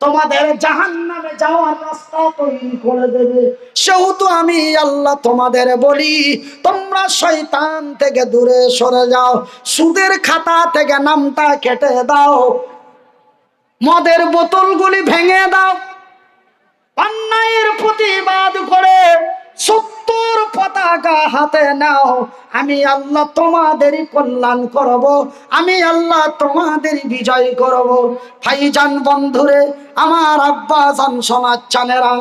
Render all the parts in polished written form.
তোমাদের জাহান্নামে যাওয়ার রাস্তা তৈরি করে দেবে। সেহেতু আমি আল্লাহ তোমাদের বলি, তোমরা শয়তান থেকে দূরে সরে যাও, সুদের খাতা থেকে নামটা কেটে দাও, মদের বোতলগুলি ভেঙে দাও, অন্যায়ের প্রতিবাদ করে সত্যর পতাকা হাতে নাও। আমি আল্লাহ তোমাদেরই কল্যাণ করব, আমি আল্লাহ তোমাদেরই বিজয় করব। ভাইজান, বন্ধুরে আমার, আব্বা জান, সোনাচ্চানেরা,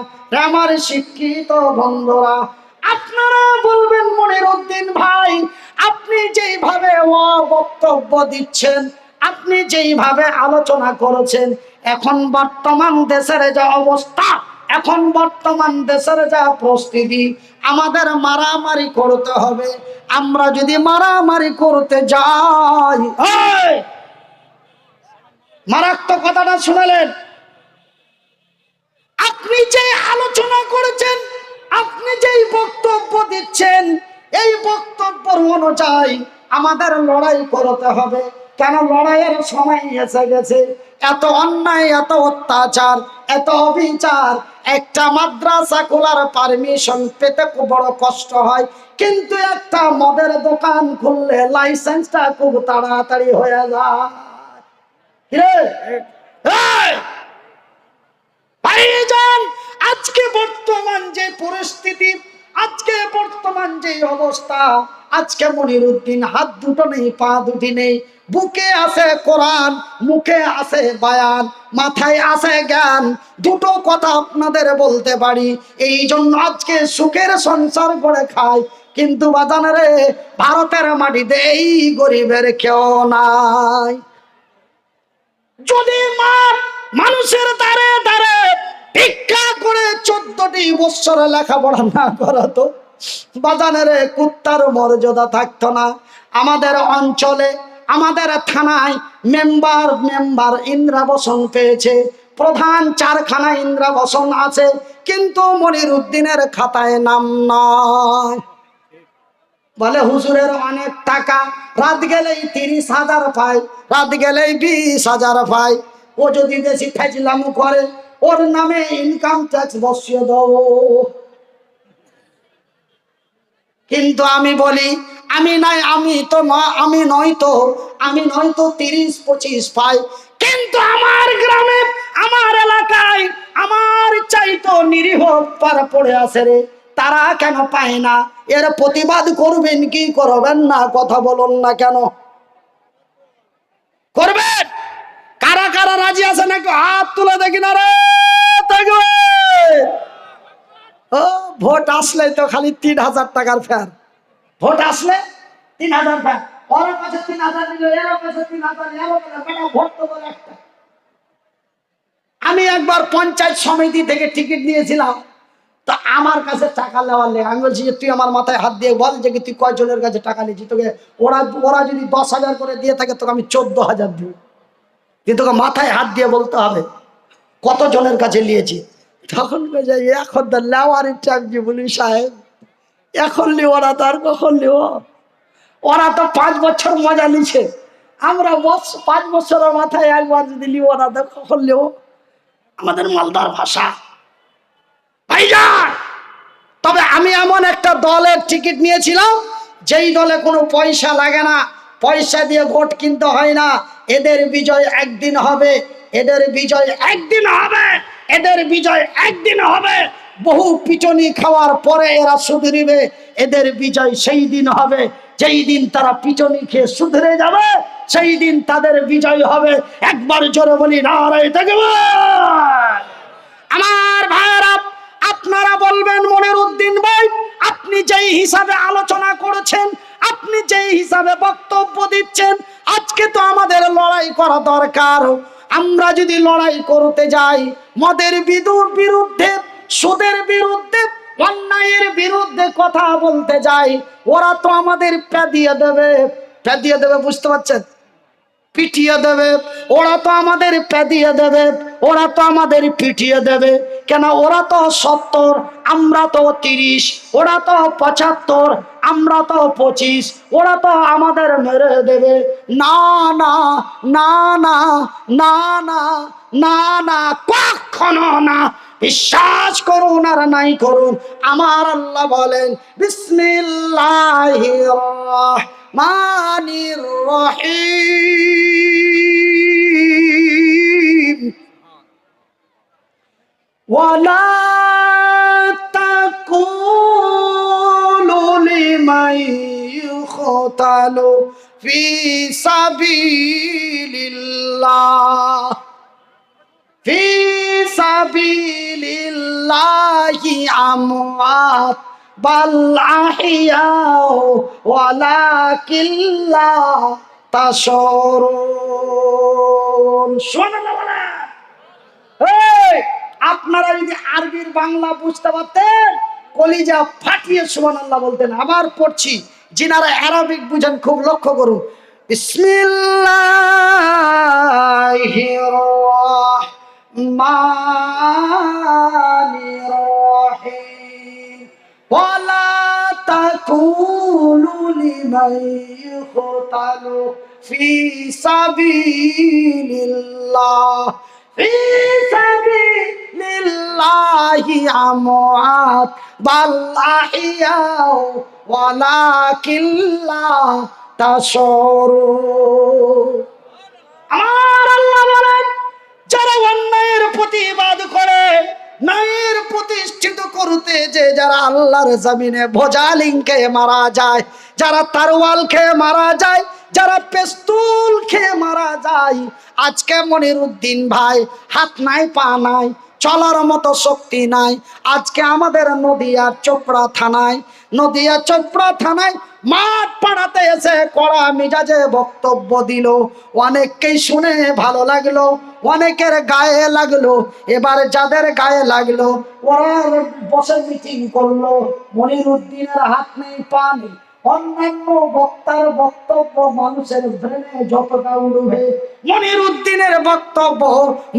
আমার শিক্ষিত বন্ধুরা, আপনারা বলবেন মনিরউদ্দিন ভাই, আপনি যেইভাবে বক্তব্য দিচ্ছেন, আপনি যেইভাবে আলোচনা করেছেন, এখন বর্তমান দেশের যে অবস্থা, এখন বর্তমান দেশের যা পরিস্থিতি, আমাদের মারামারি করতে হবে। আমরা যদি মারামারি করতে যাই, মারাত্মক কথাটা শুনলেন, আপনি যে আলোচনা করেছেন, আপনি যেই বক্তব্য দিচ্ছেন, এই বক্তব্য অনুযায়ী আমাদের লড়াই করতে হবে। কেন? লড়াইয়ের সময় এসে গেছে। এত অন্যায়, এত অত্যাচার, এত অবিচার, একটা মাদ্রাসা খোলার পারমিশন পেতে খুব বড় কষ্ট হয়, কিন্তু একটা মদের দোকান খুললে লাইসেন্সটা খুব তাড়াতাড়ি হয়ে যায়। ভাইজান, আজকে বর্তমান যে পরিস্থিতি, আজকে বর্তমান যে অবস্থা, আজকে মনিরউদ্দিন হাত দুটো নেই, পা দুটি নেই, বুকে আছে কোরআন, মুখে আছে বায়ান, মাথায় আছে জ্ঞান, দুটো কথা আপনাদের বলতে পারি, এই জন্য আজকে সুখের সংসার করে খায়। কিন্তু বাজানে, ভারতের মাটিতে এই গরিবের কেউ নাই। যদি মানুষের দ্বারে দ্বারে ভিক্ষা করে 14টি বছর লেখাপড়া না করাতো, বাজানের কুত্তার মর্যাদা থাকতো না। আমাদের অঞ্চলে, আমাদের থানায় মেম্বার ইন্দ্রাবসন পেয়েছে, প্রধান 4খানা ইন্দ্রাবসন আছে, কিন্তু মনিরউদ্দিনের খাতায় নাম নয়। বলে হুজুরের অনেক টাকা, রাত গেলেই 30,000 পায়, রাত গেলেই 20,000 পায়। ও যদি বেশি ফাজলামো করে, ওর নামে ইনকাম ট্যাক্স বসিয়ে দাও। কিন্তু আমি বলি, আমি নয়তো 30-25 পাই, কিন্তু আমার গ্রামে, আমার এলাকায়, আমার চাইতো নিরীহ পারা পড়ে আছে রে, তারা কেন পায় না? এর প্রতিবাদ করবেন কি করবেন না? কথা বলুন না কেন? করবেন? কারা কারা রাজি আছে নাকি হাত তুলে দেখি না রে। ও, ভোট আসলে তো খালি 3,000 টাকার ফের, ভোট আসলে 3,000 ফের, ওর কাছে 3,000 নিল, এর কাছে 3,000, এর কাছে ভোট তো বলে একটা। আমি একবার পঞ্চায়েত সমিতি থেকে টিকিট নিয়েছিলাম, তো আমার কাছে টাকা নেওয়ার নেই। আমি বলছি যে তুই আমার মাথায় হাত দিয়ে বল যে তুই কয়জনের কাছে টাকা নিয়েছিস, তোকে ওরা যদি 10,000 করে দিয়ে থাকে, তোকে আমি 14,000 দিব, কিন্তু তোকে মাথায় হাত দিয়ে বলতে হবে কতজনের কাছে নিয়েছি। তখন এখন তো নেওয়ার ইচ্ছা, বলি সাহেব এখন লিও না, তার কখন লিও? ওরা তো 5 বছর মজা নিছে, আমরা 5 বছরের মাথায় একবার যদি লিও না, তো কখন লিও? আমাদের মালদার ভাষা। ভাইজান, তবে আমি এমন একটা দলের টিকিট নিয়েছিলাম, যেই দলে কোনো পয়সা লাগে না, পয়সা দিয়ে ভোট কিনতে হয় না। এদের বিজয় একদিন হবে, এদের বিজয় একদিন হবে, এদের বিজয় একদিন হবে। বহু পিটনি খাওয়ার পরে এরা সুধরিবে। এদের বিজয় সেই দিন হবে যেই দিন তারা পিটনি খেয়ে সুধরে যাবে, সেই দিন তাদের বিজয় হবে। একবার জোরে বলি নারায়ে তাকবীর। আমার ভাইরা, আপনারা বলবেন মনিরউদ্দিন ভাই, আপনি যেই হিসাবে আলোচনা করেছেন, আপনি যেই হিসাবে বক্তব্য দিচ্ছেন, আজকে তো আমাদের লড়াই করা দরকার। আমরা যদি লড়াই করতে যাই, মদের বিরুদ্ধে, সুদের বিরুদ্ধে, অন্যায়ের বিরুদ্ধে কথা বলতে যাই, ওরা তো আমাদের পেদিয়ে দেবে, বুঝতে পারছেন? পিটিয়ে দেবে। ওরা তো আমাদের পেদিয়ে দেবে, ওরা তো আমাদের পিটিয়ে দেবে। কেন? ওরা তো 70, আমরা তো 30, ওরা তো 75, আমরা তো 25, ওরা তো আমাদের মেরে দেবে। না না না না না না না না, বিশ্বাস করুন আর নাই করুন, আমার আল্লাহ বলেন বিসমিল্লাহির রহমানির রহিম ওয়ালা তাকুলু লিমান ইউকতালু ফি সাবিলিল্লাহ ফি সাবিলিল্লাহি আমওয়াত বাল আহইয়াউ ওয়ালাকিন লা তাশউরুন। সুবহানাল্লাহ বলেন। এই আপনারা যদি আরবির বাংলা বুঝতে পারতেন কলিজা ফাটিয়ে সুবহানাল্লাহ বলতেন। আবার পড়ছি, যিনারা আরবিক বুঝেন খুব লক্ষ্য করুন। বিসমিল্লাহির রহমানির রহিম ওয়ালা তাকুলু লিমান ইউকতালু ফি সাবিলিল্লাহ ফি সাবিলিল্লাহি আমওয়াত বাল আহইয়াউ ওয়ালাকিন লা তাশউরুন। আমার আল্লাহ বলেন, যারা অন্যায়ের প্রতিবাদ করে, ন্যায়ের প্রতিষ্ঠিত করতে যে যারা আল্লাহর জমিনে ভোজালিং খেয়ে মারা যায়, যারা তারওয়াল খেয়ে মারা যায়, যারা পেস্তুল খেয়ে মারা যায়, আজকে মনিরুদ্দিন ভাই হাত নাই পা নাই, চলার মতো শক্তি নাই। আজকে আমাদের নদিয়া চোপড়া থানায় মাঠ পাড়াতে এসে কড়া মিজাজে বক্তব্য দিল। অনেককেই শুনে ভালো লাগলো, অনেকের গায়ে লাগলো। এবার যাদের গায়ে লাগলো ওরা বসে মিটিং করলো, মনিরুদ্দিনের হাত নেই পা নেই। অন্যান্য বক্তার বক্তব্য মানুষের ব্রেনে যতটা উঠবে, মনিরুদ্দিনের বক্তব্য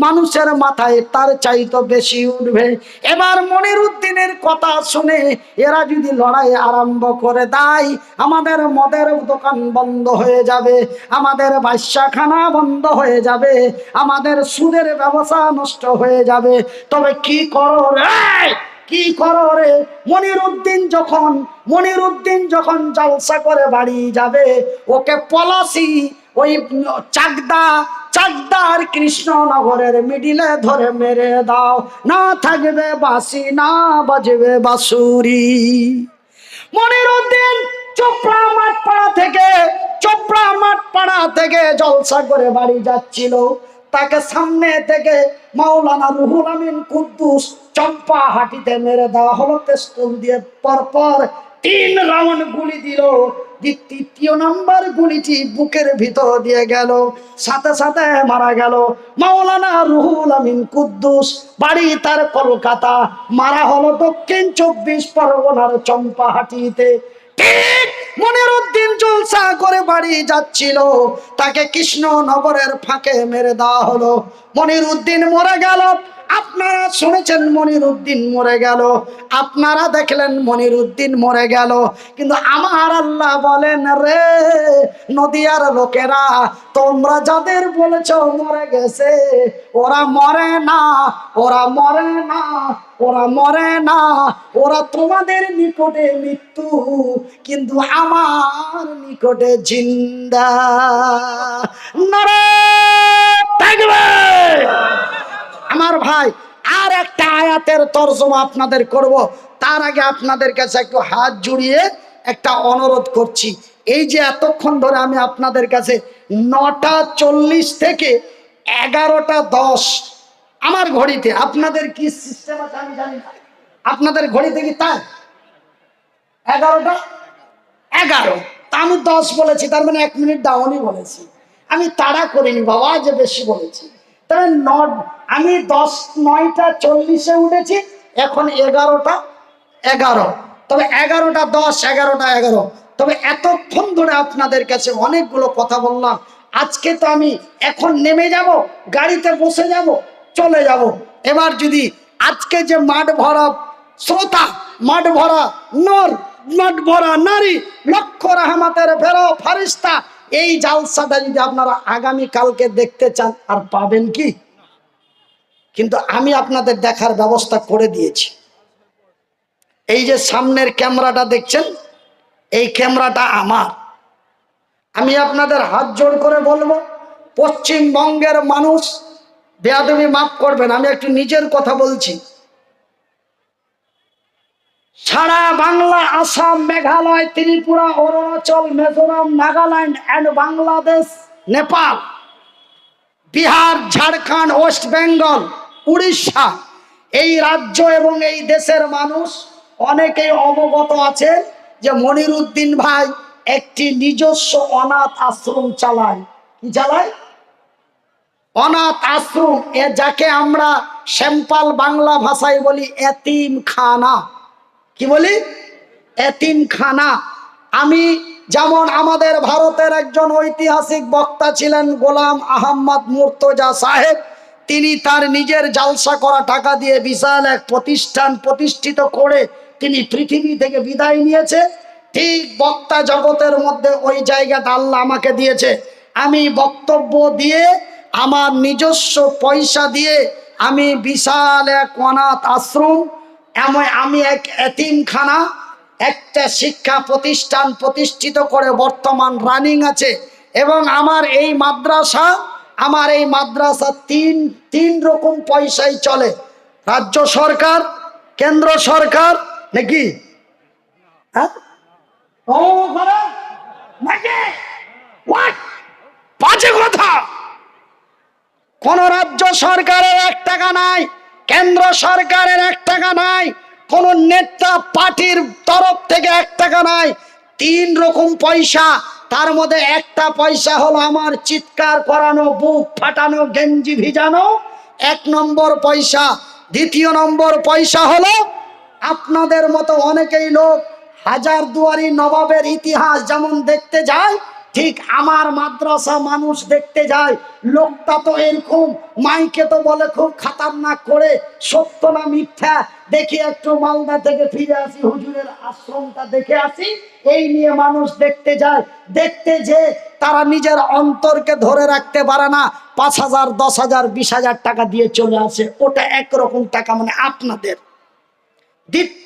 মানুষের মাথায় তার চাইতে বেশি উঠবে। এবার মনিরুদ্দিনের কথা শুনে এরা যদি লড়াই আরম্ভ করে দেয়, আমাদের মদের দোকান বন্ধ হয়ে যাবে, আমাদের বাদশাখানা বন্ধ হয়ে যাবে, আমাদের সুদের ব্যবসা নষ্ট হয়ে যাবে। তবে কি করো রে, কি করো রে? মনিরুদ্দিন যখন জলসা করে বাড়ি যাবে, ওকে পলাশি ওই চাকদার কৃষ্ণনগরের মিডিলে ধরে মেরে দাও, না থাকবে বাঁশি না বাজবে বাঁশুরি। মনিরুদ্দিন চোপড়া মাঠপাড়া থেকে জলসা করে বাড়ি যাচ্ছিল। তাকে সামনে থেকে মাওলানা রুহুল আমিন কুদ্দুস চম্পা হাটিতে মেরে দেওয়া হলো পিস্তল দিয়ে। পরপর 3 রাউন্ড গুলি দিল। তৃতীয় নম্বর গুলিটি বুকের ভিতর দিয়ে গেল, সাথে সাথে মারা গেল মাওলানা রুহুল আমিন কুদ্দুস। বাড়ি তার কলকাতা, মারা হলো দক্ষিণ 24 পরগনার চম্পাহাটিতে। ঠিক মনিরুদ্দিন জলসা করে বাড়ি যাচ্ছিল, তাকে কৃষ্ণনগরের ফাঁকে মেরে দেওয়া হলো। মনিরুদ্দিন মরে গেল। আপনারা শুনেছেন মনিরুদ্দিন মরে গেল, আপনারা দেখলেন মনিরুদ্দিন মরে গেল। কিন্তু আমার আল্লাহ বলেন, রে নদিয়ার লোকেরা, তোমরা যাদের বলেছো মরে গেছে, ওরা মরে না, ওরা মরে না, ওরা মরে না। ওরা তোমাদের নিকটে মৃত্যু, কিন্তু আমার নিকটে জিন্দা। নারায়ে তাকবীর। আমার ভাই, আর একটা আয়াতের তরজমা আপনাদের করব, তার আগে আপনাদের কাছে একটু হাত জুড়িয়ে একটা অনুরোধ করছি। এই যে এতক্ষণ ধরে আমি আপনাদের কাছে 9টা 40 থেকে 11টা 10 আমার ঘড়িতে, আপনাদের কি সিস্টেম আছে আমি জানি না, আপনাদের ঘড়িতে কি তাই 11টা 11, তা আমি 10 বলেছি, তার মানে 1 মিনিট ডাউনই বলেছি। আমি তাড়া করিনি বাবা যে বেশি বলেছি। তবে আমি 9টা 40-এ উঠেছি, এখন 11টা 11, তবে 11টা 10, 11টা 11। তবে এতক্ষণ ধরে আপনাদের কাছে অনেকগুলো কথা বললাম। আজকে তো আমি এখন নেমে যাব, গাড়িতে বসে যাব, চলে যাব। এবার যদি আজকে যে মাঠ ভরা শ্রোতা, মাঠ ভরা নর, মাঠ ভরা নারী, লক্ষ রহমতের ফেরো ফারিস্তা, এই জালসাটা যদি আপনারা আগামী কালকে দেখতে চান, আর পাবেন কি? কিন্তু আমি আপনাদের দেখার ব্যবস্থা করে দিয়েছি। এই যে সামনের ক্যামেরাটা দেখছেন, এই ক্যামেরাটা আমার। আমি আপনাদের হাত জোড় করে বলবো, পশ্চিমবঙ্গের মানুষ, বেয়াদবি মাফ করবেন, আমি একটু নিজের কথা বলছি, সারা বাংলা, আসাম, মেঘালয়, ত্রিপুরা, অরুণাচল, মিজোরাম, নাগাল্যান্ড অ্যান্ড বাংলাদেশ, নেপাল, বিহার, ঝাড়খণ্ড, ওয়েস্ট বেঙ্গল, উড়িষ্যা, এই রাজ্য এবং এই দেশের মানুষ অনেকেই অবগত আছে যে মনিরুদ্দিন ভাই একটি নিজস্ব অনাথ আশ্রম চালায়। কি চালায়? অনাথ আশ্রম, যাকে আমরা স্যাম্পল বাংলা ভাষায় বলি এতিমখানা। কি বলি? এতিমখানা। আমি যেমন, আমাদের ভারতের একজন ঐতিহাসিক বক্তা ছিলেন গোলাম আহমদ মুর্তজা সাহেব, তিনি তার নিজের জালসা করা টাকা দিয়ে বিশাল এক প্রতিষ্ঠান প্রতিষ্ঠিত করে তিনি পৃথিবী থেকে বিদায় নিয়েছে। ঠিক বক্তা জগতের মধ্যে ওই জায়গাটা আল্লাহ আমাকে দিয়েছে। আমি বক্তব্য দিয়ে, আমার নিজস্ব পয়সা দিয়ে আমি বিশাল এক অনাথ আশ্রম, আমি এক এতিমখানা, একটা শিক্ষা প্রতিষ্ঠান প্রতিষ্ঠিত করে বর্তমান রানিং আছে। এবং আমার এই মাদ্রাসা তিন রকম পয়সায় চলে। রাজ্য সরকার, কেন্দ্র সরকার, নাকি? হ্যাঁ, বাজে কথা। কোন রাজ্য সরকারের 1 টাকা নাই, কেন্দ্র সরকারের 1 টাকা নাই, কোন নেতা পার্টির তরফ থেকে 1 টাকা নাই। 3 রকম পয়সা। তার মধ্যে একটা পয়সা হলো আমার চিৎকার করানো, বুক ফাটানো, গেঞ্জি ভিজানো, 1 নম্বর পয়সা। দ্বিতীয় নম্বর পয়সা হলো আপনাদের মতো অনেকেই লোক হাজারদুয়ারি নবাবের ইতিহাস যেমন দেখতে যায়, ঠিক আমার মাদ্রাসা মানুষ দেখতে যায়। লোকটা তো এরকম, মাইকে তো বলে খুব খাতারনাক করে, সত্য না মিথ্যা দেখি একটু মালদা থেকে ফিরে আসি, হুজুরের আশ্রমটা দেখে আসি, এই নিয়ে মানুষ দেখতে যায়। দেখতে যে তারা নিজের অন্তরকে ধরে রাখতে পারে না, 5,000, 10,000, 20,000 টাকা দিয়ে চলে আসে। ওটা একরকম টাকা, মানে আপনাদের।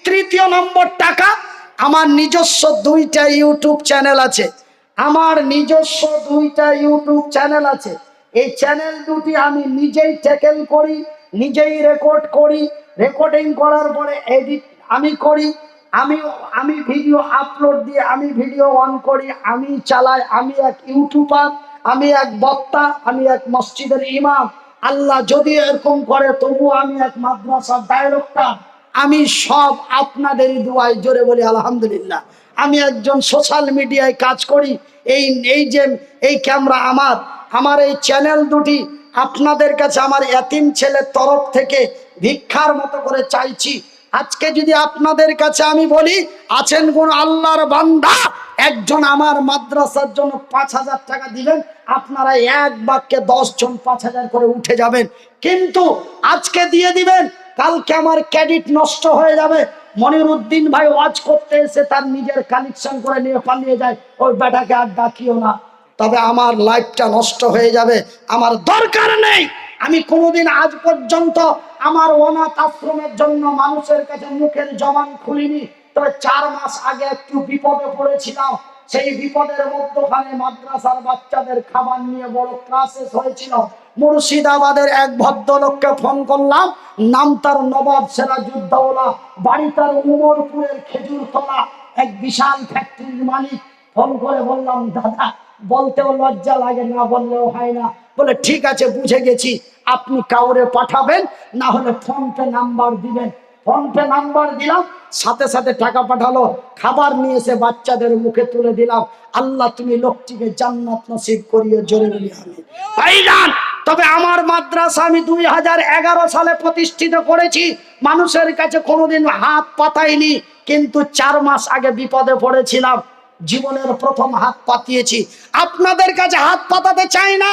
তৃতীয় নম্বর টাকা, আমার নিজস্ব 2টা ইউটিউব চ্যানেল আছে। আমার নিজস্ব 2টা ইউটিউব চ্যানেল আছে। এই চ্যানেল দুটি আমি নিজেই ট্যাকেল করি, নিজেই রেকর্ড করি। রেকর্ডিং করার পরে এডিট আমি করি। আমি ভিডিও আপলোড দিয়ে আমি ভিডিও অন করি, আমি চালাই। আমি এক ইউটিউবার, আমি এক বক্তা, আমি এক মসজিদের ইমাম। আল্লাহ যদি এরকম করে, তবুও আমি এক মাদ্রাসার ডাইরেক্টর। আমি সব আপনাদেরই দুয়ায়, জোরে বলি আলহামদুলিল্লাহ। আমি একজন সোশ্যাল মিডিয়ায় কাজ করি। এই ক্যামেরা আমার এই চ্যানেল দুটি আপনাদের কাছে আমার এতিম ছেলের তরফ থেকে ভিক্ষার মতো করে চাইছি। আজকে যদি আপনাদের কাছে আমি বলি, আছেন কোন আল্লাহর বান্দা, একজন আমার মাদ্রাসার জন্য 5,000 টাকা দিবেন, আপনারা এক বাক্যে 10 জন 5,000 করে উঠে যাবেন। কিন্তু আজকে দিয়ে দিবেন, কালকে আমার ক্রেডিট নষ্ট হয়ে যাবে। মনিরুদ্দিন ভাই ওয়াজ করতে এসে তার নিজের কালেকশন করে নিয়ে পালিয়ে যায়, ওই বেটাকে আর ডাকিও না, তবে আমার লাইফটা নষ্ট হয়ে যাবে। আমার দরকার নেই। আমি কোনোদিন আজ পর্যন্ত আমার অনাথ আশ্রমের জন্য মানুষের কাছে মুখের জবান খুলিনি। তবে 4 মাস আগে একটু বিপদে পড়েছিলাম। সেই বিপদের মধ্যখানে মাদ্রাসার বাচ্চাদের খাবার নিয়ে বড় ক্রাইসিস হয়েছিল। মুর্শিদাবাদের এক ভদ্রলোককে ফোন করলাম, নাম তার নবাব সিরাজউদ্দৌলা, বাড়ি তার উমরপুরের খেজুরতলা, এক বিশাল ফ্যাক্টরির মালিক। ফোন করে বললাম, দাদা, বলতেও লজ্জা লাগে, না বললেও হয় না। বলে ঠিক আছে, বুঝে গেছি, আপনি কাউরে পাঠাবেন, না হলে ফোনপে নাম্বার দিবেন। ফোনপে নাম্বার দিলাম, সাথে সাথে টাকা পাঠালো। খাবার নিয়ে এসে বাচ্চাদের মুখে তুলে দিলাম। আল্লাহ তুমি লোকটিকে জান্নাত নসিব করিও, জোরে বলি আমিন। ভাইজান, তবে আমার মাদ্রাসা আমি 2011 সালে প্রতিষ্ঠিত করেছি। মানুষের কাছে কোনোদিন হাত পাতাইনি, কিন্তু 4 মাস আগে বিপদে পড়েছিলাম, জীবনের প্রথম হাত পাতিয়েছি। আপনাদের কাছে হাত পাতাতে চাই না,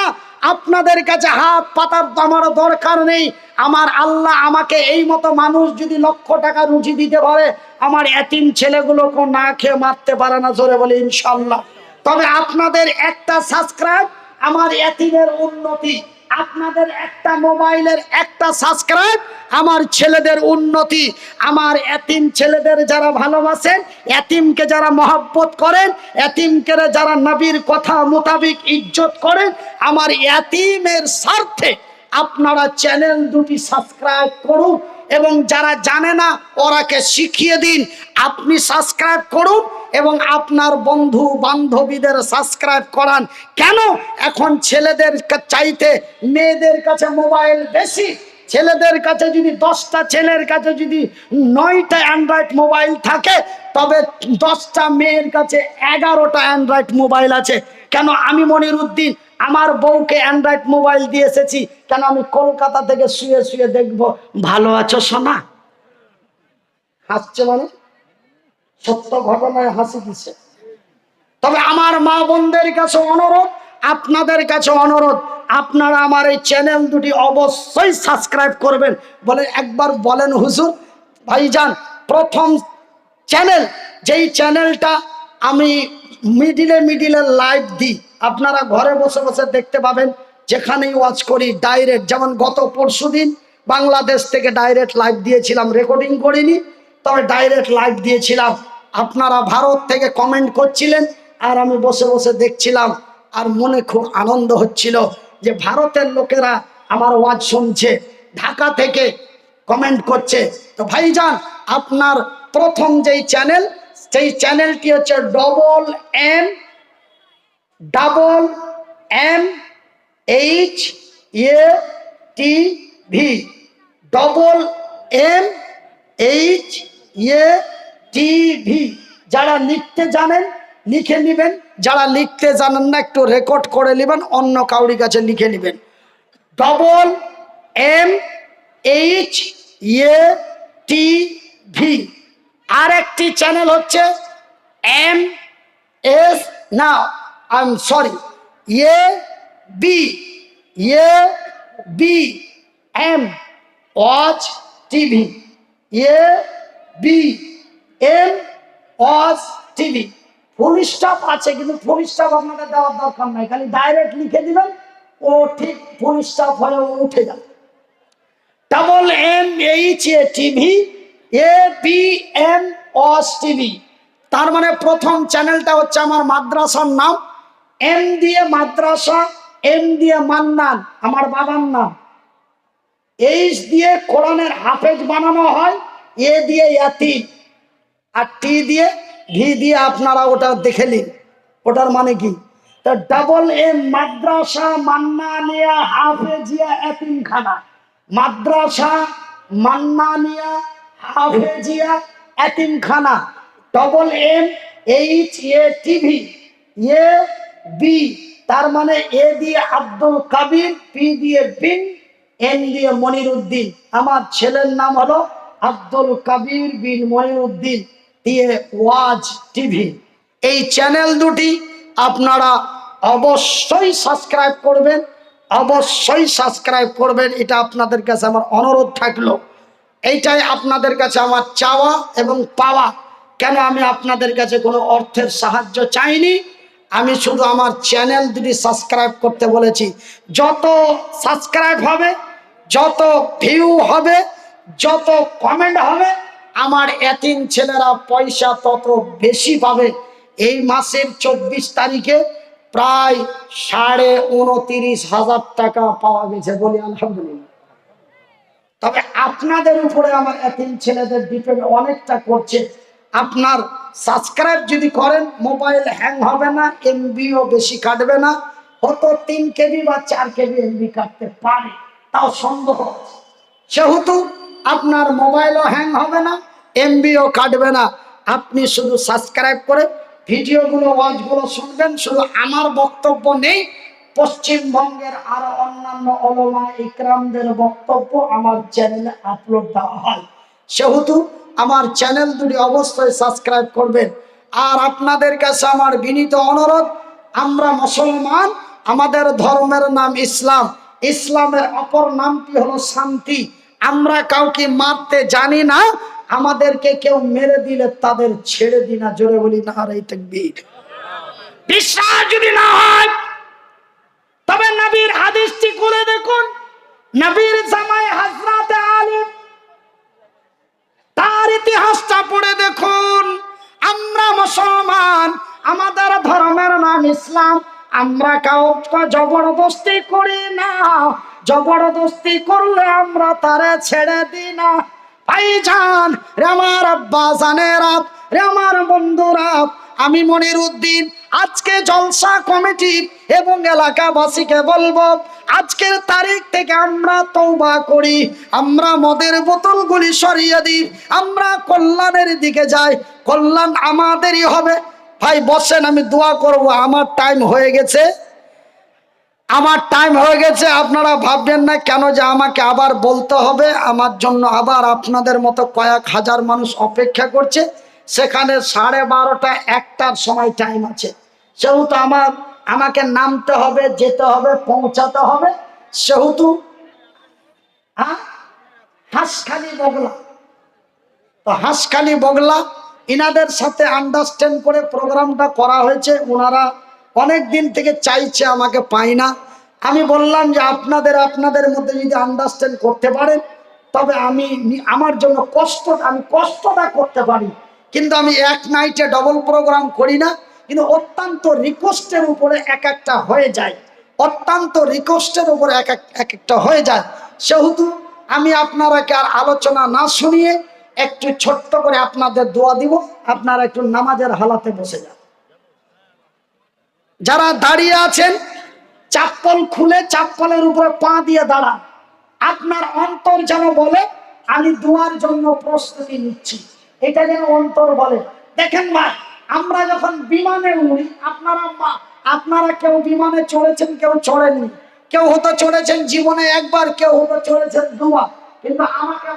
আপনাদের কাছে হাত পাতার তো আমার দরকার নেই। আমার আল্লাহ আমাকে এই মতো মানুষ যদি 1,00,000 টাকা রুজি দিতে পারে, আমার এতিম ছেলেগুলোকে না খেয়ে মারতে পারে না, জোরে বলি ইনশাল্লাহ। তবে আপনাদের একটা সাবস্ক্রাইব আমার এতিমের উন্নতি, আপনাদের একটা মোবাইলের একটা সাবস্ক্রাইব আমার ছেলেদের উন্নতি। আমার এতিম ছেলেদের যারা ভালোবাসেন, এতিমকে যারা মহব্বত করেন, এতিমকে যারা নবীর কথা মোতাবিক ইজ্জত করেন, আমার এতিমের স্বার্থে আপনারা চ্যানেল দুটি সাবস্ক্রাইব করুন। এবং যারা জানে না ওরাকে শিখিয়ে দিন। আপনি সাবস্ক্রাইব করুন এবং আপনার বন্ধু বান্ধবীদের সাবস্ক্রাইব করান। কেন? এখন ছেলেদের চাইতে মেয়েদের কাছে মোবাইল বেশি। ছেলেদের কাছে যদি 10টা ছেলের কাছে যদি 9টা অ্যান্ড্রয়েড মোবাইল থাকে, তবে 10টা মেয়ের কাছে 11টা অ্যান্ড্রয়েড মোবাইল আছে। কেন? আমি মনিরউদ্দিন আমার বউকে অ্যান্ড্রয়েড মোবাইল দিয়ে এসেছি। কেন? আমি কলকাতা থেকে শুয়ে শুয়ে দেখবো ভালো আছো সোনা। হাসছে মানে সত্য ঘটনায় হাসি দিচ্ছে। তবে আমার মা বোনদের কাছে অনুরোধ, আপনাদের কাছে অনুরোধ, আপনারা আমার এই চ্যানেল দুটি অবশ্যই সাবস্ক্রাইব করবেন। বলে একবার বলেন হুজুর। ভাইজান, প্রথম চ্যানেল, যেই চ্যানেলটা আমি মিডিলে লাইভ দিই, আপনারা ঘরে বসে বসে দেখতে পাবেন। যেখানেই ওয়াচ করি ডাইরেক্ট, যেমন গত পরশুদিন বাংলাদেশ থেকে ডাইরেক্ট লাইভ দিয়েছিলাম, রেকর্ডিং করিনি, তবে ডাইরেক্ট লাইভ দিয়েছিলাম। আপনারা ভারত থেকে কমেন্ট করছিলেন আর আমি বসে বসে দেখছিলাম, আর মনে খুব আনন্দ হচ্ছিল যে ভারতের লোকেরা আমার ওয়াজ শুনছে, ঢাকা থেকে কমেন্ট করছে। তো ভাইজান, আপনার প্রথম যেই চ্যানেল, সেই চ্যানেলটি হচ্ছে MMHATV। যারা লিখতে জানেন লিখে নেবেন, যারা লিখতে জানেন না একটু রেকর্ড করে নেবেন, অন্য কাউরি কাছে লিখে নেবেন। MMHATV। আর একটি চ্যানেল হচ্ছে ABM watch TV. ABM watch TV. Full stop আছে, কিন্তু ফুল স্টপ আপনাদের দেওয়ার দরকার নাই, খালি ডাইরেক্ট লিখে দিবেন, ও ঠিক ফুল স্টপ হয়ে উঠে যাবে। MMHATV, ABM watch TV. তার মানে প্রথম চ্যানেলটা হচ্ছে আমার মাদ্রাসার নাম, এম দিয়ে মাদ্রাসা, এম দিয়ে মান্নান আমার বাবার নাম, এইচ দিয়ে কোরআনের হাফেজ বানানো হয়, এ দিয়ে ইয়াতিম, আর টি দিয়ে ভি দিয়ে আপনারা ওটা দেখে নিন ওটার মানে কি। তা MMM মাদ্রাসা মান্নানিয়া হাফেজিয়া এতিমখানা, মাদ্রাসা মান্নানিয়া হাফেজিয়া এতিমখানা। MMHATV, AB, তার মানে এ দিয়ে আব্দুল কাবির, পি দিয়ে বিন, এন দিয়ে মনিরউদ্দিন। আমার ছেলের নাম হলো আব্দুল কাবির বিন মনিরউদ্দিন, দিয়ে ওয়াজ টিভি। এই চ্যানেল দুটি আপনারা অবশ্যই সাবস্ক্রাইব করবেন, অবশ্যই সাবস্ক্রাইব করবেন। এটা আপনাদের কাছে আমার অনুরোধ থাকলো, এইটাই আপনাদের কাছে আমার চাওয়া এবং পাওয়া। কেন? আমি আপনাদের কাছে কোনো অর্থের সাহায্য চাইনি, আমি শুধু আমার চ্যানেল দুটি সাবস্ক্রাইব করতে বলেছি। যত সাবস্ক্রাইব হবে, যত ভিউ হবে, যত কমেন্ট হবে, আমার এতিম ছেলেরা পয়সা তত বেশি পাবে। এই মাসের 24 তারিখে প্রায় 29,500 টাকা পাওয়া গেছে, বলি আলহামদুলিল্লাহ। তবে আপনাদের উপরে আমার এতিম ছেলেদের ডিপেন্ড অনেকটা করছে। আপনার সাবস্ক্রাইব যদি করেন, মোবাইল হ্যাং হবে না, এমবিও বেশি কাটবে না, হয়তো 3 KB বা 4 KB এমবি কাটতে পারে, তাও সন্দেহ। সেহেতু আপনার মোবাইলও হ্যাং হবে না, এমবিও কাটবে না। আপনি শুধু সাবস্ক্রাইব করে ভিডিওগুলো ওয়াজগুলো শুনবেন। শুধু আমার বক্তব্য নেই, পশ্চিমবঙ্গের আরো অন্যান্য উলামা ইকরামদের বক্তব্য আমার চ্যানেলে আপলোড দেওয়া হয়। সেহেতু আমার চ্যানেল দুটি অবশ্যই সাবস্ক্রাইব করবেন। আর আপনাদের কাছে আমার বিনীত অনুরোধ, আমরা মুসলমান, আমাদের ধর্মের নাম ইসলাম, ইসলামের অপর নামটি হলো শান্তি। আমরা কাউকে মারতে জানি না, আমাদেরকে কেউ মেরে দিলে তাদের ছেড়ে দিই না। জোরে বলি নারে তাকবীর। বিশ্বাস যদি না হয় তবে নবীর হাদিসটি খুলে দেখুন, নবীর জামাই হযরত আলী, তার ইতিহাসটা পড়ে দেখুন। আমরা মুসলমান, আমাদের ধর্মের নাম ইসলাম, আমরা কাউকে জবরদস্তি করি না, জবরদস্তি করলে আমরা তারে ছেড়ে দিই না। ভাইজান রে, আমার আব্বা জানেরা, রে আমার বন্ধুরা, আমি মনির উদ্দিন আজকে জলসা কমিটি এবং এলাকাবাসীকে বলবো, আজকের তারিখ থেকে আমরা তওবা করি, আমরা মদের বোতলগুলি সরিয়ে দিই, আমরা কল্যাণের দিকে যাই, কল্যাণ আমাদেরই হবে। ভাই বসেন, আমি দোয়া করব। আমার টাইম হয়ে গেছে, আমার টাইম হয়ে গেছে। আপনারা ভাববেন না কেন যে আমাকে আবার বলতে হবে, আমার জন্য আবার আপনাদের মতো কয়েক হাজার মানুষ অপেক্ষা করছে, সেখানে 12:30 1টার সময় টাইম আছে, সেহেতু আমাকে নামতে হবে, যেতে হবে, পৌঁছাতে হবে। সেহেতু হাঁসখালি বগলা, তো হাঁসখালি বগলা ইনাদের সাথে আন্ডারস্ট্যান্ড করে প্রোগ্রামটা করা হয়েছে। ওনারা অনেক দিন থেকে চাইছে, আমাকে পাই না। আমি বললাম যে আপনাদের মধ্যে যদি আন্ডারস্ট্যান্ড করতে পারেন, তবে আমার জন্য আমি কষ্টটা করতে পারি, কিন্তু আমি এক নাইটে ডবল প্রোগ্রাম করি না। কিন্তু অত্যন্ত রিকোয়েস্টের উপরে এক একটা হয়ে যায়, অত্যন্ত রিকোয়েস্টের উপরে এক একটা হয়ে যায়। সেহেতু আমি আপনারাকে আর আলোচনা না শুনিয়ে একটু ছোট্ট করে আপনাদের দোয়া দিব। আপনারা একটু নামাজের হালাতে বসে যান। যারা দাঁড়িয়ে আছেন, চাপ্পল খুলে চাপ্পলের উপরে পা দিয়ে দাঁড়ান। আপনার অন্তর যেন বলে আমি দোয়ার জন্য প্রস্তুতি নিচ্ছি, এটা যেন অন্তর বলে। দেখেন ভাই, আমরা যখন বিমানে উড়ি, আপনারা কেউ বিমানে চড়েছেন, কেউ চড়েননি, কেউ হয়তো চড়েছেন জীবনে একবার, কেউ হয়তো চড়েছেন দুবার। কিন্তু আমাকে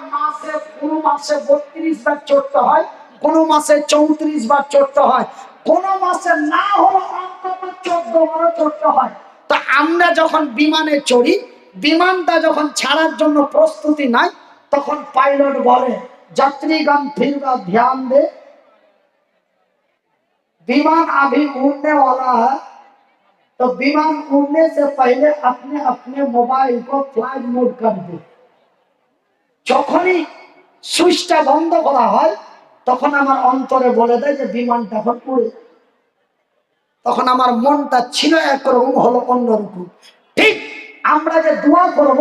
কোনো মাসে 32 বার চড়তে হয়, কোনো মাসে 34 বার চড়তে হয়, কোনো মাসে না হলো অন্তত 14 বার চড়তে হয়। তা আমরা যখন বিমানে চড়ি, বিমানটা যখন ছাড়ার জন্য প্রস্তুতি নাই, তখন পাইলট বলে যাত্রীগণ फिर ध्यान दे, विमान अभी उड़ने वाला है, तो विमान उड़ने से पहले अपने अपने मोबाइल को फ्लाइट मोड कर दे। যখনই সুইচটা বন্ধ করা হয়, তখন আমার অন্তরে বলে দেয় যে বিমানটা এখন উড়ে। তখন আমার মনটা ছিল একরকম, হলো অন্যরকম। ঠিক আমরা যে দোয়া করব,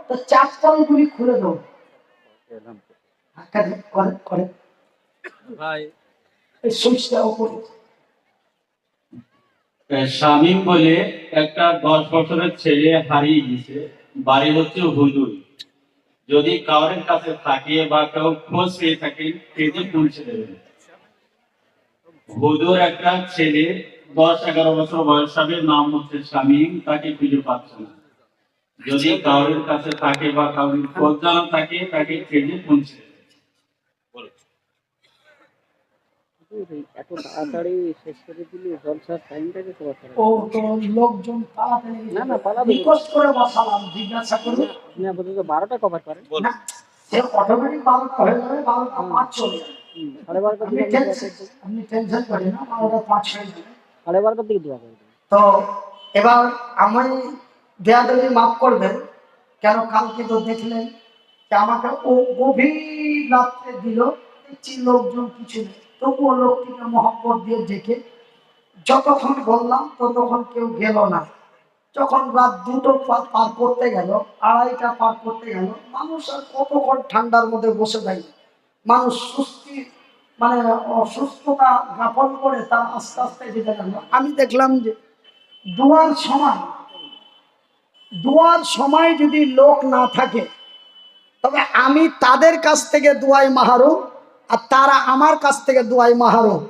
তো চাপ্পলগুলি খুলে দেবো। শামীম বলে একটা 10 বছরের ছেলে হারিয়ে গেছে, বাড়ি হচ্ছে হুজুরি। যদি কারোর কাছে থাকে বা কেউ খোঁজ পেয়ে থাকেন, পেতে পৌঁছে দেবেন। হুজুর একটা ছেলে 10-11 বছর বয়স হবে, নাম হচ্ছে শামীম, তাকে খুঁজে পাচ্ছে না। যদি কারোর কাছে থাকে বা কারোর খোঁজ জানা থাকে, তাকে পেতে পৌঁছে দেবেন। এত তাড়াতাড়ি শেষ করে দিলি, জলসার টাইমটাকে তো ও তো লোকজন পালাতে না পালাবে, রিকোয়েস্ট করে বসালাম, জিজ্ঞাসা করুন। আপনি আপাতত 12টা কভার করেন, না সে অটোমেটিক 12টা হয়ে যাবে, 12টা 5 চলে যাবে। 12:30টার দিকে আপনি টেনশন করেন না, 12টা 5 হয়ে যাবে। 12:30টার দিকে দোয়া করে দেবেন। তো এবার আমি বেয়াদবি মাফ করবেন, কেন কালকে তো দেখলেন যে আমাকে ও গভীর রাত্রে দিল, দেখছি লোকজন কিছু নেই, তবুও লোকটিকে মহব্বত দিয়ে ডেকে যতক্ষণ বললাম ততক্ষণ কেউ গেল না। যখন রাত 2টো পার করতে গেল, 2:30টা পার করতে গেল, মানুষ আর কতক্ষণ ঠান্ডার মধ্যে বসে থাকে। মানুষ অসুস্থতা জ্ঞাপন করে তার আস্তে আস্তে যেতে লাগলো। আমি দেখলাম যে দোয়ার সময় যদি লোক না থাকে, তবে আমি তাদের কাছ থেকে দোয়াই মাহরুম, আর তারা আমার কাছ থেকে দোয়াই মাহরুম।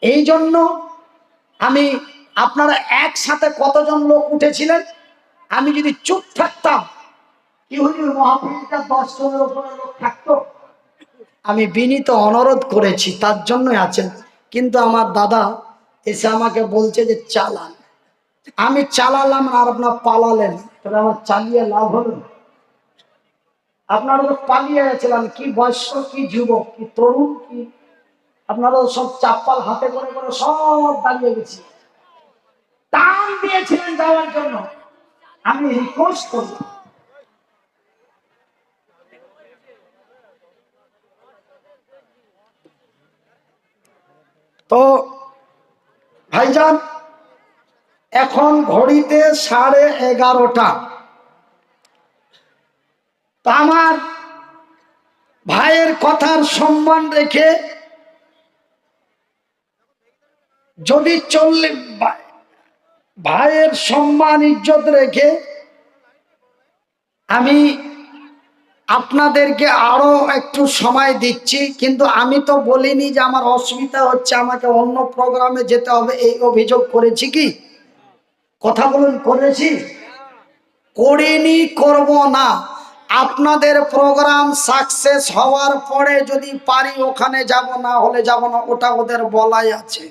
এই জন্য আপনারা একসাথে কতজন লোক উঠেছিলেন, আমি যদি চুপ থাকতাম, কি হুজুর মাহফিলটা 10 জনের উপরে লোক থাকতো। আমি বিনীত অনুরোধ করেছি, তার জন্যই আছেন। কিন্তু আমার দাদা এসে আমাকে বলছে যে চালান। আমি চালালাম আর আপনার পালালেন, তাহলে আমার চালিয়ে লাভ হলো? আপনারা তো পালিয়ে গেছিলেন, কি বয়স্ক, কি যুবক, কি তরুণ, কি আপনারা সব চাপ্পাল হাতে করে করে সব দাঁড়িয়ে গেছি, টান দিয়েছিলেন যাওয়ার জন্য। আমি রিকোয়েস্ট করলাম, তো ভাইজান এখন ঘড়িতে 11:30। তো আমার ভাইয়ের কথার সম্মান রেখে যদি ভাইয়ের সম্মান ইজ্জত রেখে আমি আপনাদেরকে আরো একটু সময় দিচ্ছি, কিন্তু আমি তো বলিনি যে আমার অসুবিধা হচ্ছে আমাকে অন্য প্রোগ্রামে যেতে হবে, এই অভিযোগ করেছি কি? কথা বলুন, করেছি? করিনি, করব না। আপনাদের প্রোগ্রাম সাকসেস হওয়ার পরে যদি পারি ওখানে যাব, না হলে যাব না, ওটা ওদের বলাই আছে।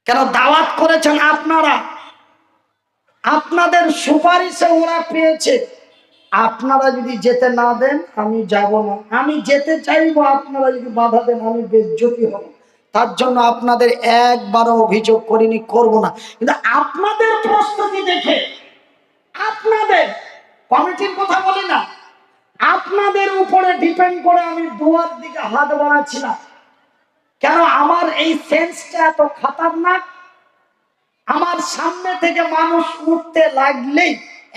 কেন দাওয়াত করেছেন আপনারা, আপনাদের সুপারিশে ওরা পেয়েছে। আপনারা যদি যেতে না দেন আমি যাব না, আমি যেতে চাইবো, আপনারা যদি বাধা দেন আমি বেজ্জতি হব। তার জন্য আপনাদের একবারও অভিযোগ করিনি, করব না। কিন্তু আপনাদের প্রস্তুতি দেখে, আপনাদের কমিটির কথা বলি না, আপনাদের উপরে ডিপেন্ড করে আমি দুয়ার দিকে হাত বাড়াচ্ছিলাম। কেন আমার এই সেন্সটা এত খাতারনাক, আমার সামনে থেকে মানুষ উঠতে লাগলেই,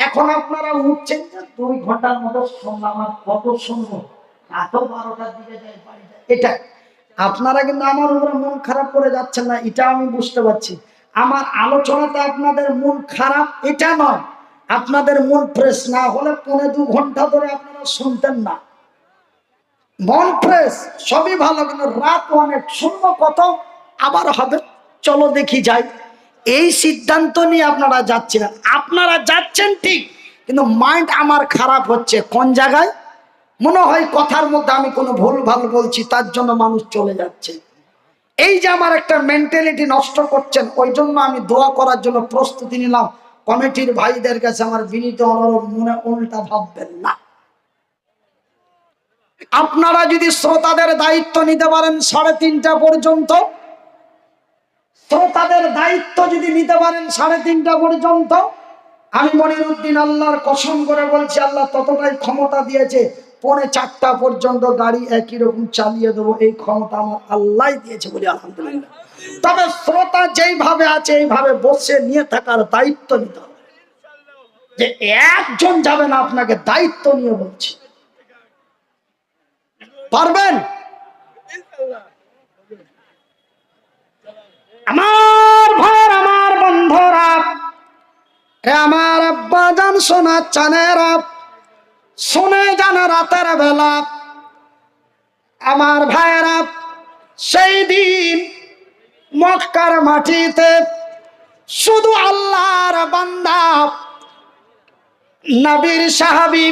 এখন আপনারা উঠছেন যে 2 ঘন্টার মতো শুনলাম, আর কত শুনবো, এত 12টার দিকে যাই বাড়ি যায়, এটা আপনারা কিন্তু আমার উপরে মন খারাপ করে যাচ্ছেন না, এটা আমি বুঝতে পারছি। আমার আলোচনাতে আপনাদের মন খারাপ এটা নয়, আপনাদের মন ফ্রেশ না হলে 1.5-2 ঘন্টা ধরে আপনারা শুনতেন না। মন ফ্রেশ সবই ভালো, কিন্তু রাত অনেক শুনবো কত, আবার হবে, চলো দেখি যাই, এই সিদ্ধান্ত নিয়ে আপনারা যাচ্ছেন। আপনারা যাচ্ছেন ঠিক, কিন্তু মাইন্ড আমার খারাপ হচ্ছে কোন জায়গায়, মনে হয় কথার মধ্যে আমি কোনো ভুল ভাল বলছি, তার জন্য মানুষ চলে যাচ্ছে। এই যে আমার একটা মেন্টালিটি নষ্ট করছেন, ওই জন্য আমি দোয়া করার জন্য প্রস্তুতি নিলাম। কমিটির ভাইদের কাছে আমার বিনীত অনুরোধ, মনে উল্টা ভাববেন না। আপনারা যদি শ্রোতাদের দায়িত্ব নিতে পারেন 3:30 পর্যন্ত, শ্রোতাদের দায়িত্ব যদি নিতে পারেন 3:30 পর্যন্ত, আমি মনিরুদ্দিন আল্লাহর কসম করে বলছি, আল্লাহ ততটাই ক্ষমতা দিয়েছে, 3:45 পর্যন্ত গাড়ি একই রকম চালিয়ে দেবো, এই ক্ষমতা আমার আল্লাহ দিয়েছে বলি আলহামদুলিল্লাহ। তবে শ্রোতা যেইভাবে আছে এইভাবে বসে নিয়ে থাকার দায়িত্ব নিতে হবে, যে একজন যাবে না, আপনাকে দায়িত্ব নিয়ে বলছি, পারবেন? আমার ভাই, আমার বন্ধুরা, আমার আব্বা জান, সোনা চানেরা, শুনে যান রাতের বেলা, আমার ভাইরা, সেই দিন মক্কার মাটিতে শুধু আল্লাহর বান্দা, নবীর সাহাবী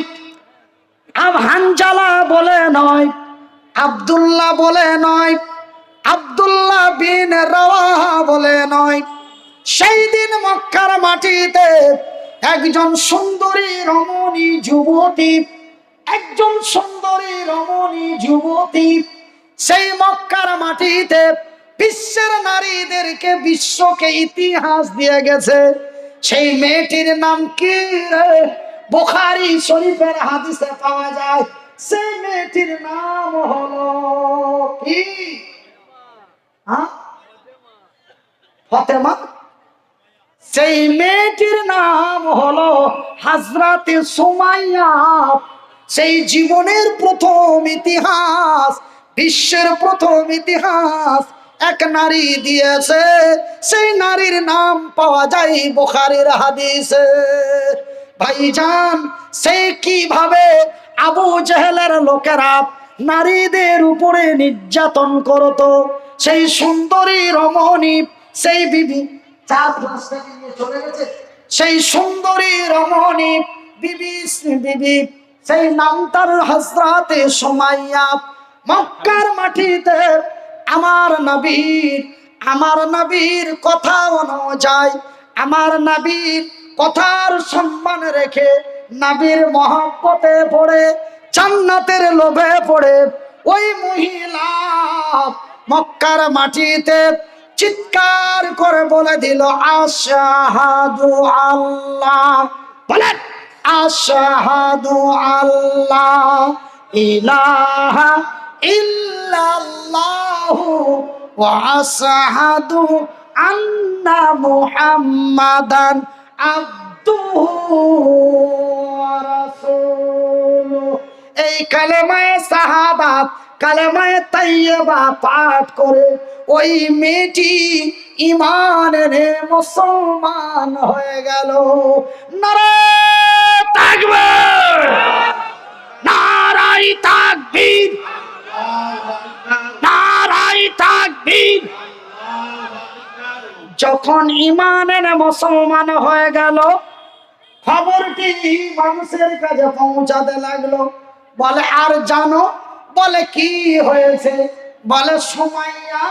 হানজালা বলে নয়, আব্দুল্লাহ বলে নয়, আব্দুল্লাহ বিন রাওয়াহা বলে নয়, সেই দিন মক্কার মাটিতে একজন সুন্দরী রমণী যুবতী, একজন সুন্দরী রমণী যুবতী, সেই মক্কার মাটিতে বিশ্বের নারীদেরকে, বিশ্বকে ইতিহাস দিয়ে গেছে। সেই মেয়েটির নাম কি? বুখারী শরীফের হাদিসে পাওয়া যায়। সেই মেয়েটির নাম হলো কি? ফাতেমা। সেই মেয়েটির নাম হলো হযরতে সুমাইয়া। সেই জীবনের প্রথম ইতিহাস, বিশ্বের প্রথম ইতিহাস এক নারী দিয়েছে। সেই নারীর নাম পাওয়া যায় বুখারীর হাদিসে। ভাইজান, সেই কিভাবে আবু জেহেলের লোকেরা নারীদের উপরে নির্যাতন করত, সেই সুন্দরী রমণী, সেই বিবি, চলে গেছে, সেই সুন্দরী রমণী বিবি, সেই নাম তার হযরতে সুমাইয়া। মক্কার মাটিতে আমার নবীর কথা অনুযায়ী, আমার নবীর কথার সম্মান রেখে, নবীর মহব্বতে পড়ে, জান্নাতের লোভে পড়ে, ওই মহিলা মক্কার মাটিতে চিৎকার করে বলে দিল আশহাদু আল্লাহ, বলেন আশহাদু আল্লাহ ইলাহা ইল্লাল্লাহু ওয়া আশহাদু আন্না মুহাম্মাদান আবদুহু ওয়া রাসূলুহু। এই কালেমায়ে শাহাদাত, কালেমায়ে তাইয়্যিবা পাঠ করে ওই মেয়েটি ঈমান এনে মুসলমান হয়ে গেল। নারে তাকবীর, নারায়ে তাকবীর, নারায়ে তাকবীর। যখন ঈমান এনে মুসলমান হয়ে গেল, খবরটি মানুষের কাছে পৌঁছাতে লাগলো। বলে আর জানো, বলে কি হয়েছে? বলে সুমাইয়া